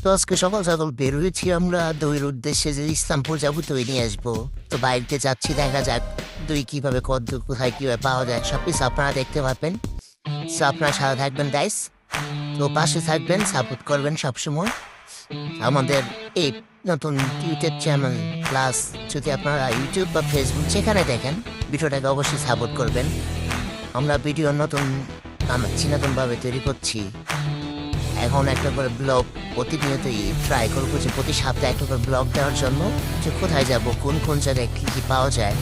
তো আজকে সকাল সকাল বের হয়েছি আমরা দইয়ের উদ্দেশ্যে যে ইসলামপুর যাবো দই নিয়ে আসবো। তো বাইরে যাচ্ছি, দেখা যাক দই কিভাবে কত কোথায় কিভাবে পাওয়া যায় সব কিছু আপনারা দেখতে পাবেন। তো আপনারা সাথে থাকবেন গাইস, তো পাশে থাকবেন, সাপোর্ট করবেন সবসময় আমাদের এই নতুন ইউটিউব চ্যানেল। প্লাস যদি আপনারা ইউটিউব বা ফেসবুক যেখানে দেখেন ভিডিওটাকে অবশ্যই সাপোর্ট করবেন। আমরা ভিডিও নতুন নতুনভাবে তৈরি করছি। এখন একটা করে ব্লগ প্রতিনিয়তই ট্রাই করবো যে প্রতি সপ্তাহে একটা করে ব্লগ দেওয়ার জন্য, যে কোথায় যাব, কোন কোন জায়গায় কী কী পাওয়া যায়,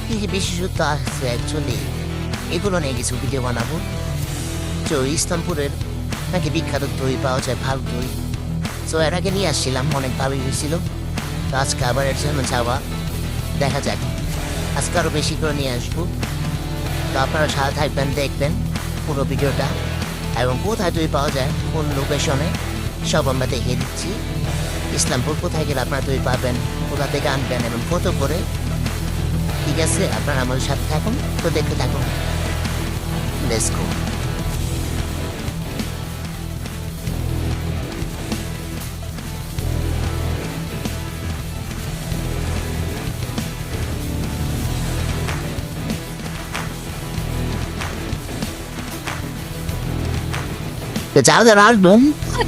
কী কী বিশেষত্ব আছে অ্যাকচুয়ালি, এগুলো নিয়ে কিছু ভিডিও বানাবো। তো ইসলামপুরের নাকি বিখ্যাত দই পাওয়া যায়, ভালো দই। তো এর আগে নিয়ে আসছিলাম, অনেক ভালোই হয়েছিল। তো আজকে আবার এর জন্য যাওয়া, দেখা যাক আজকে আরও বেশি করে নিয়ে আসবো। তো আপনারা সাথে থাকবেন, দেখবেন পুরো ভিডিওটা, এবং কোথায় দই পাওয়া যায়, কোন লোকেশনে, সব আমরা দেখিয়ে দিচ্ছি। ইসলামপুর কোথায় গেলে আপনারা দই পাবেন, কোথা থেকে আনবেন এবং কত করে। ঠিক আছে, আপনারা আমাদের সাথে থাকুন, তো দেখতে থাকুন। Let's go. তো যাদের আসবেন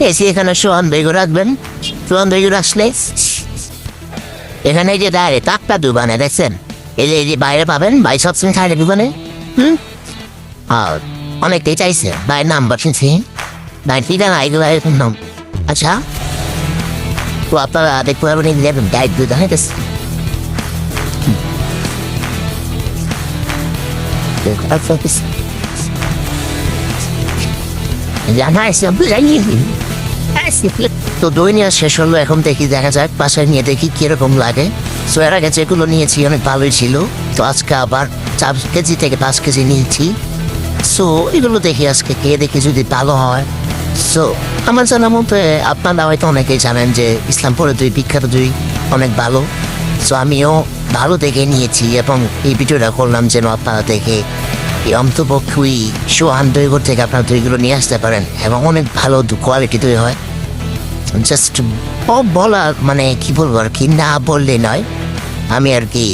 এসে এখানে সোহান বেগু রাখবেন। সোহান বেগু আসলে এখানে যে দাঁড়িয়ে তাকটা দোকানে দেখছেন, এই যে বাইরে পাবেন, ভাই সবসময় খাইলে দোকানে। আর অনেকটাই চাইছে ভাইয়ের নাম্বার শুনছি, ভাই ঠিকানা এগুলো এরকম নাম। আচ্ছা, তো আপনারা দেখতে পারবেন গাইড দুধ হইতেছে। তো দই নেওয়া শেষ হলো, এখন দেখি, দেখা যাক বাসায় নিয়ে দেখি কিরকম লাগে। সো এর আগে যেগুলো নিয়েছি অনেক ভালোই ছিল, তো আজকে আবার 4 কেজি থেকে 5 কেজি নিয়েছি। সো এগুলো দেখি আজকে খেয়ে দেখি যদি ভালো হয়। সো আমার জানার মধ্যে আপনারা হয়তো অনেকেই জানেন যে ইসলামপুরের দই, বিখ্যাত দই অনেক ভালো। সো আমিও ভালো দেখে নিয়েছি এবং এই ভিডিওটা করলাম যেন আপনারা দেখে অন্তপক্ষই সোহান দইগুলো থেকে আপনারা দইগুলো নিয়ে আসতে পারেন, এবং অনেক ভালো কোয়ালিটি দই হয়। জাস্ট বলা মানে কি বলবো আর কি, না বললে নয়, আমি আর কি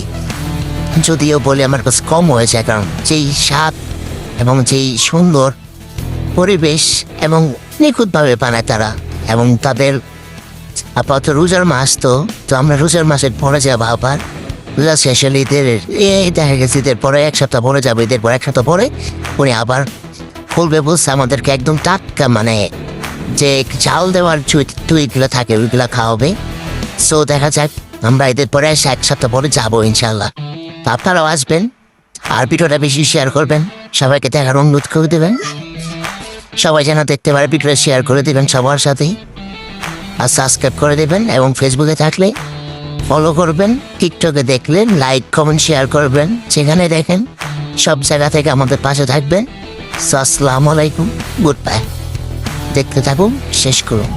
যদিও বলি আমার কাছে কম হয়েছে, কারণ যেই স্বাদ এবং যেই সুন্দর পরিবেশ এবং নিখুঁতভাবে বানায় তারা, এবং তাদের আপাতত রোজার মাস, তো আমরা রোজার মাসের পরে যাবো আবার। রোজা শেষ হলে ঈদের দেখা গেছে ঈদের পরে 1 সপ্তাহ পরে যাবো, ঈদের পর 1 সপ্তাহ পরে উনি আবার খুলবে বলছে আমাদেরকে, একদম টাটকা মানে যে চাল দেওয়ার টুইগুলো থাকে ওইগুলো খাওয়াবে। সো দেখা যাক, আমরা ঈদের পরে 1 সপ্তাহ পরে যাবো ইনশাল্লাহ। তো আপনারাও আসবেন, আর ভিডিওটা বেশি শেয়ার করবেন, সবাইকে দেখার অনুরোধ করে দেবেন, সবাই যেন দেখতে পারে। ভিডিওটা শেয়ার করে দেবেন সবার সাথেই, আর সাবস্ক্রাইব করে দেবেন, এবং ফেসবুকে থাকলে ফলো করবেন, টিকটকে দেখলে লাইক কমেন্ট শেয়ার করবেন, যেখানে দেখেন সব জায়গা থেকে আমাদের পাশে থাকবেন। সো আসসালামু আলাইকুম, গুড বাই। দেখতে থাকুন, শেষ করুন।